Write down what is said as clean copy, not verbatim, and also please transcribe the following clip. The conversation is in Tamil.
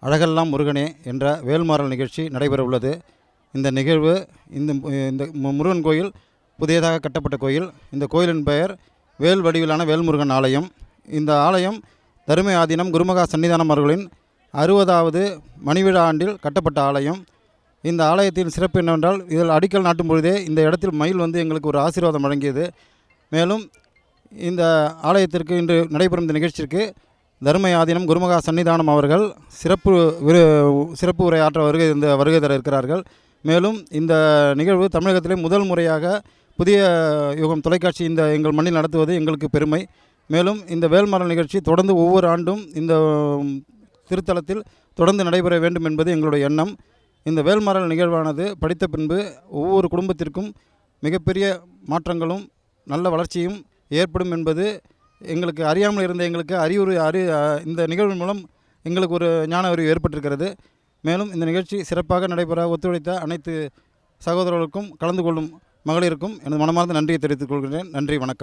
அழகெல்லாம் முருகனே என்ற வேல்மாறல் நிகழ்ச்சி நடைபெற உள்ளது. இந்த நிகழ்வு இந்த இந்த முருகன் கோயில் புதியதாக கட்டப்பட்ட கோயில். இந்த கோயிலின் பெயர் வேல் வடிவிலான வேல்முருகன் ஆலயம். இந்த ஆலயம் தருமை ஆதீனம் குருமகா சன்னிதானம் அவர்களின் 60வது மணிவிழா ஆண்டில் கட்டப்பட்ட ஆலயம். இந்த ஆலயத்தின் சிறப்பு என்னவென்றால், இதில் அடிக்கல் நாட்டும் பொழுதே இந்த இடத்தில் மயில் வந்து எங்களுக்கு ஒரு ஆசீர்வாதம் வழங்கியது. மேலும் இந்த ஆலயத்திற்கு இன்று நடைபெறும் இந்த நிகழ்ச்சிக்கு தருமை ஆதீனம் குருமகா சன்னிதானம் அவர்கள் சிறப்பு உரை ஆற்ற வருகை தர இருக்கிறார்கள். மேலும் இந்த நிகழ்வு தமிழகத்திலே முதல் முறையாக புதிய யுகம் தொலைக்காட்சி இந்த எங்கள் மண்ணில் நடத்துவது எங்களுக்கு பெருமை. மேலும் இந்த வேல்மாறல் நிகழ்ச்சி தொடர்ந்து ஒவ்வொரு ஆண்டும் இந்த திருத்தலத்தில் தொடர்ந்து நடைபெற வேண்டும் என்பது எங்களுடைய எண்ணம். இந்த வேல்மாறல் நிகழ்வானது படித்த பின்பு ஒவ்வொரு குடும்பத்திற்கும் மிகப்பெரிய மாற்றங்களும் நல்ல வளர்ச்சியும் ஏற்படும் என்பது எங்களுக்கு அறியாமல் இருந்த எங்களுக்கு இந்த நிகழ்வின் மூலம் எங்களுக்கு ஒரு ஞான அறிவு ஏற்பட்டிருக்கிறது. மேலும் இந்த நிகழ்ச்சி சிறப்பாக நடைபெற ஒத்துழைத்த அனைத்து சகோதரர்களுக்கும் கலந்து கொள்ளும் மகளிருக்கும் எனது மனமார்ந்த நன்றியை தெரிவித்துக் கொள்கிறேன். நன்றி, வணக்கம்.